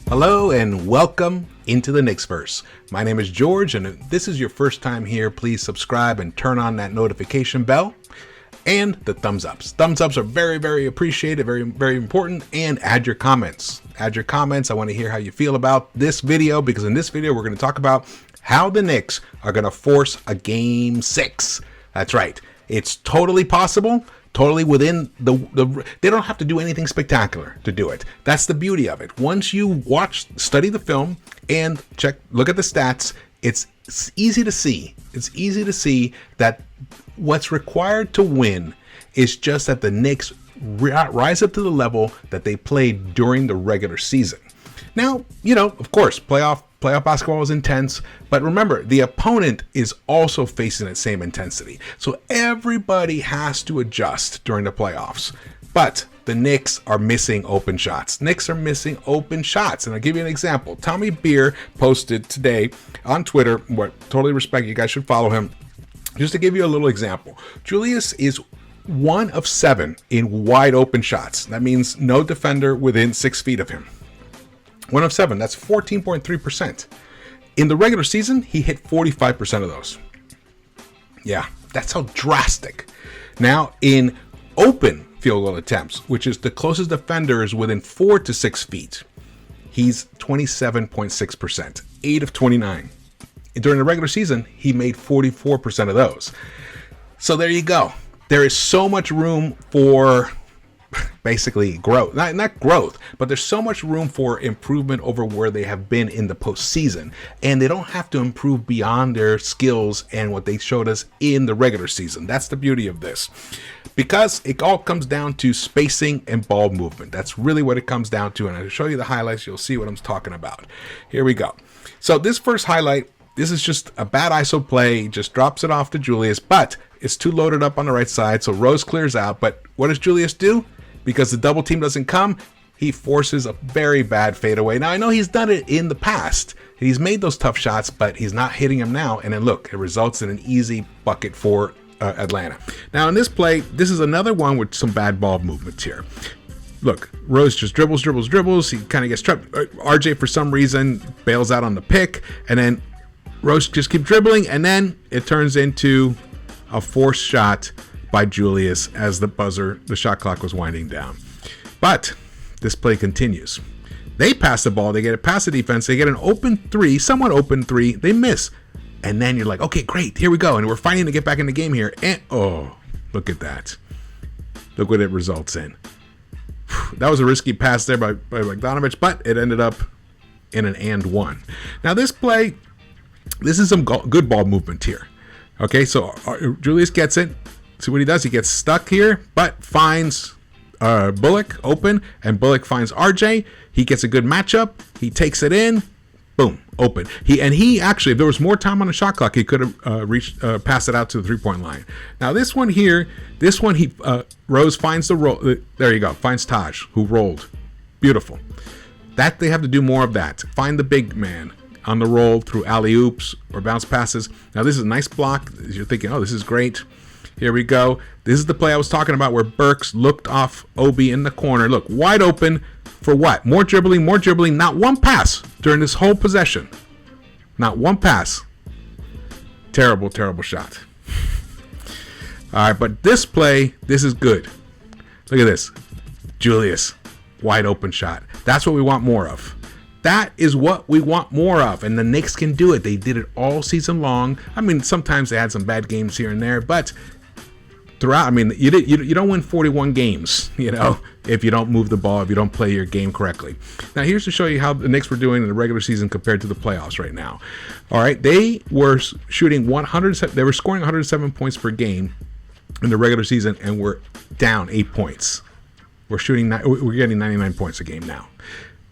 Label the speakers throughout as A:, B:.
A: Hello and welcome into the Knicks-Verse. My name is George, and if this is your first time here, please subscribe and turn on that notification bell and the thumbs ups. Thumbs ups are very, very appreciated, very, very important, and add your comments. Add your comments. I want to hear how you feel about this video, because in this video, we're going to talk about how the Knicks are going to force a Game 6. That's right. It's totally possible. Totally within the they don't have to do anything spectacular to do it. That's the beauty of it. Once you study the film and look at the stats, it's easy to see. It's easy to see that what's required to win is just that the Knicks rise up to the level that they played during the regular season. Now, of course, playoff basketball is intense, but remember, the opponent is also facing that same intensity. So everybody has to adjust during the playoffs. But the Knicks are missing open shots. And I'll give you an example. Tommy Beer posted today on Twitter, totally respect, you guys should follow him. Just to give you a little example, Julius is 1 of 7 in wide open shots. That means no defender within 6 feet of him. 1 of 7, that's 14.3%. In the regular season, he hit 45% of those. Yeah, that's how drastic. Now, in open field goal attempts, which is the closest defender is within 4 to 6 feet, he's 27.6%, 8 of 29. During the regular season, he made 44% of those. So there you go. There is so much room for basically growth, not growth, but there's so much room for improvement over where they have been in the postseason, and they don't have to improve beyond their skills and what they showed us in the regular season. That's the beauty of this, because it all comes down to spacing and ball movement. That's really what it comes down to, and I'll show you the highlights. You'll see what I'm talking about. Here we go. So this first highlight, this is just a bad ISO play, just drops it off to Julius, but it's too loaded up on the right side, so Rose clears out. But what does Julius do? Because the double team doesn't come, he forces a very bad fadeaway. Now, I know he's done it in the past. He's made those tough shots, but he's not hitting them now. And then look, it results in an easy bucket for Atlanta. Now, in this play, this is another one with some bad ball movements here. Look, Rose just dribbles. He kind of gets trapped. RJ, for some reason, bails out on the pick. And then Rose just keeps dribbling. And then it turns into a forced shot by Julius as the shot clock was winding down. But this play continues. They pass the ball, they get it past the defense, they get an open three, somewhat open three, they miss. And then you're like, okay, great, here we go. And we're fighting to get back in the game here. And oh, look at that. Look what it results in. That was a risky pass there by Bogdanovich, but it ended up in an and one. Now this play, this is some good ball movement here. Okay, so Julius gets it. See what he does? He gets stuck here, but finds Bullock open, and Bullock finds RJ. He gets a good matchup. He takes it in. Boom, open. He actually, if there was more time on the shot clock, he could have passed it out to the 3-point line. Now this one here, Rose finds the roll. There you go. Finds Taj, who rolled. Beautiful. That they have to do more of that. Find the big man on the roll through alley-oops or bounce passes. Now this is a nice block. You're thinking, oh, this is great. Here we go. This is the play I was talking about where Burks looked off Obi in the corner. Look, wide open for what? More dribbling. Not one pass during this whole possession. Not one pass. Terrible shot. All right, but this play, this is good. Look at this. Julius, wide open shot. That's what we want more of. That is what we want more of, and the Knicks can do it. They did it all season long. I mean, sometimes they had some bad games here and there, but throughout, I mean, you don't win 41 games, if you don't move the ball, if you don't play your game correctly. Now, here's to show you how the Knicks were doing in the regular season compared to the playoffs right now. All right, they were shooting 100. They were scoring 107 points per game in the regular season, and we're down 8 points. We're getting 99 points a game now.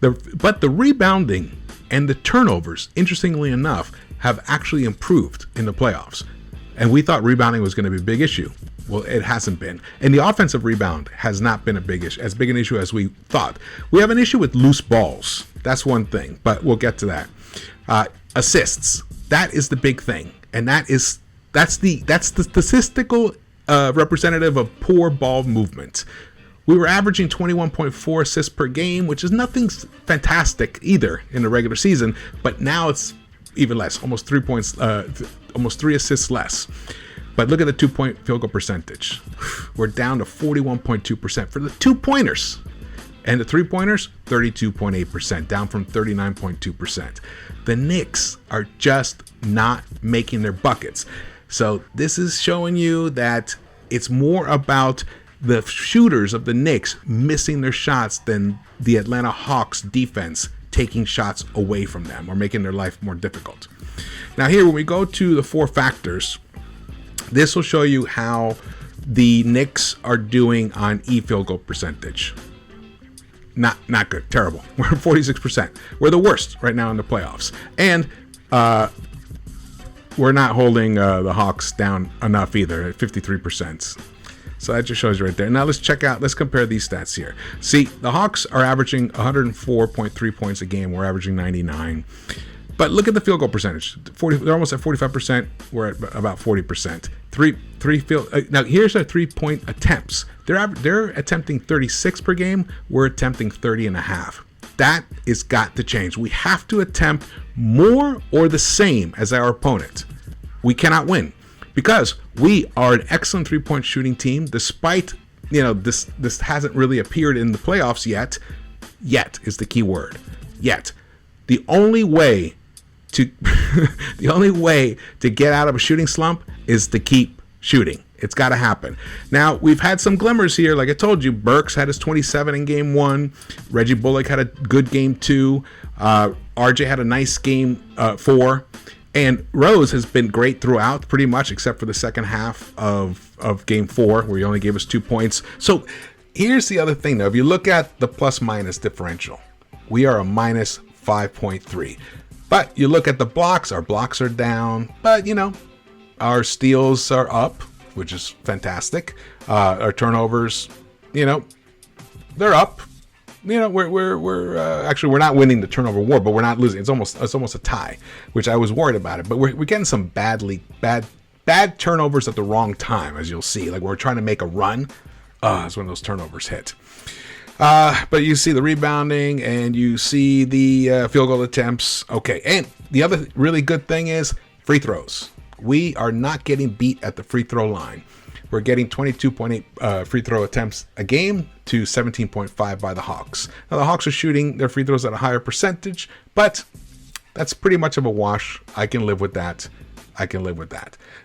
A: But the rebounding and the turnovers, interestingly enough, have actually improved in the playoffs. And we thought rebounding was going to be a big issue. Well, it hasn't been. And the offensive rebound has not been as big an issue as we thought. We have an issue with loose balls. That's one thing, but we'll get to that. Assists. That is the big thing. And that's the statistical representative of poor ball movement. We were averaging 21.4 assists per game, which is nothing fantastic either in the regular season, but now it's even less, almost 3 points, almost 3 assists less. But look at the 2-point field goal percentage. We're down to 41.2% for the 2-pointers. And the 3-pointers, 32.8%, down from 39.2%. The Knicks are just not making their buckets. So this is showing you that it's more about the shooters of the Knicks missing their shots than the Atlanta Hawks defense taking shots away from them or making their life more difficult. Now here, when we go to the 4 factors, this will show you how the Knicks are doing on field goal percentage. Not good. Terrible. We're at 46%. We're the worst right now in the playoffs. And we're not holding the Hawks down enough either at 53%. So that just shows you right there. Now let's compare these stats here. See, the Hawks are averaging 104.3 points a game. We're averaging 99. But look at the field goal percentage. They're almost at 45%. We're at about 40%. Now here's our 3-point attempts. They're attempting 36 per game. We're attempting 30.5. That is got to change. We have to attempt more or the same as our opponent. We cannot win because we are an excellent 3-point shooting team. Despite this hasn't really appeared in the playoffs yet. Yet is the key word. Yet. The only way to get out of a shooting slump is to keep shooting. It's got to happen. Now, we've had some glimmers here. Like I told you, Burks had his 27 in game 1. Reggie Bullock had a good game 2. RJ had a nice game 4. And Rose has been great throughout, pretty much, except for the second half of game 4, where he only gave us 2 points. So here's the other thing, though. If you look at the plus-minus differential, we are a minus 5.3. But you look at the blocks, our blocks are down, but our steals are up, which is fantastic. Our turnovers, they're up. We're actually, we're not winning the turnover war, but we're not losing. It's almost a tie, which I was worried about it. But we're getting some bad turnovers at the wrong time, as you'll see. Like we're trying to make a run. That's when those turnovers hit. But you see the rebounding and you see the field goal attempts. Okay, and the other really good thing is free throws. We are not getting beat at the free throw line. We're getting 22.8 free throw attempts a game to 17.5 by the Hawks. Now, the Hawks are shooting their free throws at a higher percentage, but that's pretty much of a wash. I can live with that.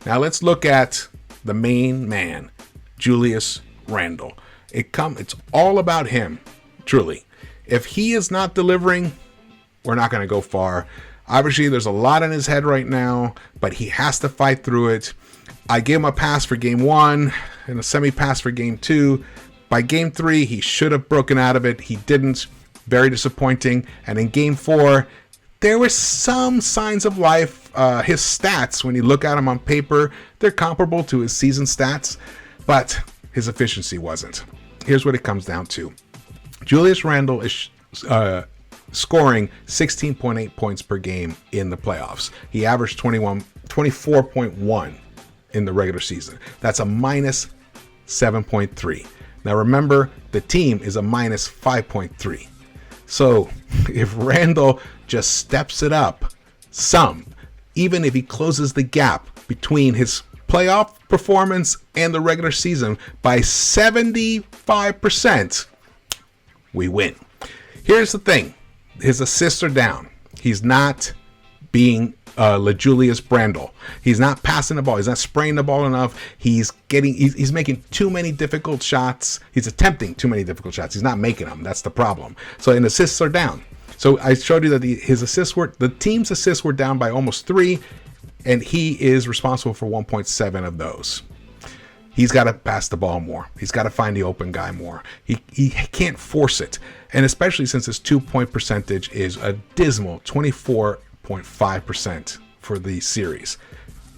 A: Now, let's look at the main man, Julius Randle. It's all about him, truly. If he is not delivering, we're not going to go far. Obviously, there's a lot in his head right now, but he has to fight through it. I gave him a pass for game 1 and a semi-pass for game 2. By game 3, he should have broken out of it. He didn't. Very disappointing. And in game 4, there were some signs of life. His stats, when you look at them on paper, they're comparable to his season stats, but his efficiency wasn't. Here's what it comes down to. Julius Randle is scoring 16.8 points per game in the playoffs. He averaged 24.1 in the regular season. That's a minus 7.3. Now remember, the team is a minus 5.3. So if Randle just steps it up some, even if he closes the gap between his playoff performance and the regular season by 75%, we win. Here's the thing. His assists are down. He's not being Julius Randle. He's not passing the ball. He's not spraying the ball enough. He's making too many difficult shots. He's attempting too many difficult shots. He's not making them. That's the problem. So, and assists are down. So I showed you that the team's assists were down by almost 3, and he is responsible for 1.7 of those. He's got to pass the ball more. He's got to find the open guy more. He can't force it. And especially since his 2-point percentage is a dismal 24.5% for the series.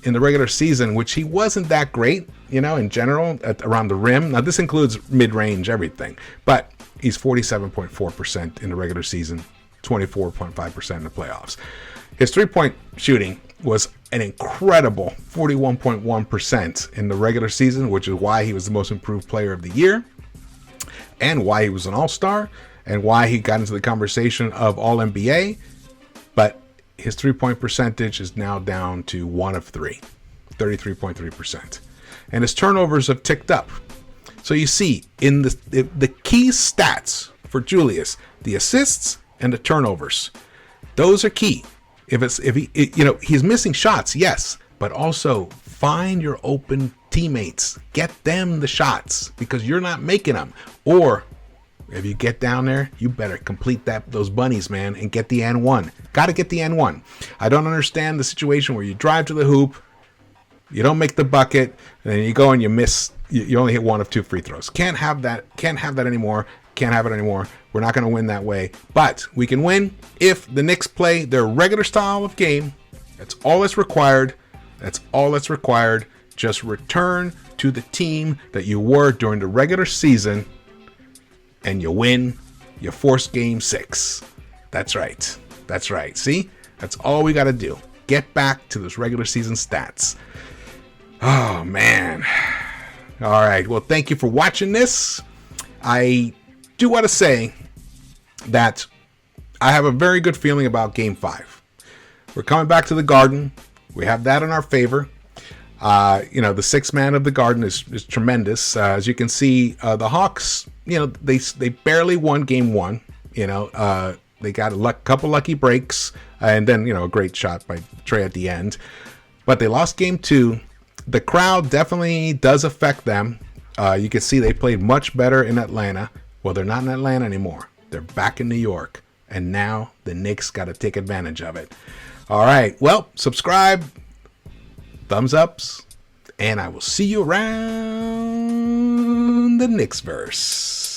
A: In the regular season, which he wasn't that great, in general, around the rim. Now, this includes mid-range, everything. But he's 47.4% in the regular season, 24.5% in the playoffs. His 3-point shooting was an incredible 41.1% in the regular season, which is why he was the most improved player of the year. and why he was an all-star and why he got into the conversation of All-NBA. But his three-point percentage is now down to 1 of 3, 33.3%. And his turnovers have ticked up. So you see, in the key stats for Julius, the assists and the turnovers, those are key. He's missing shots, yes, but also find your open teammates, get them the shots because you're not making them. Or if you get down there, you better complete those bunnies, man, and get the N1. Got to get the N1. I don't understand the situation where you drive to the hoop, you don't make the bucket, and then you go and you miss. You only hit 1 of 2 free throws. Can't have that. Can't have that anymore. Can't have it anymore. We're not going to win that way. But we can win if the Knicks play their regular style of game. That's all that's required. That's all that's required. Just return to the team that you were during the regular season, and you win. You force game 6. That's right. That's right. See? That's all we got to do. Get back to those regular season stats. Oh, man. All right. Well, thank you for watching this. I do want to say that I have a very good feeling about Game 5. We're coming back to the Garden. We have that in our favor. The sixth man of the Garden is tremendous. As you can see, the Hawks, they barely won Game 1. They got a couple lucky breaks and then, a great shot by Trey at the end. But they lost Game 2. The crowd definitely does affect them. You can see they played much better in Atlanta. Well, they're not in Atlanta anymore. They're back in New York. And now the Knicks got to take advantage of it. All right. Well, subscribe, thumbs ups, and I will see you around the Knicks-Verse.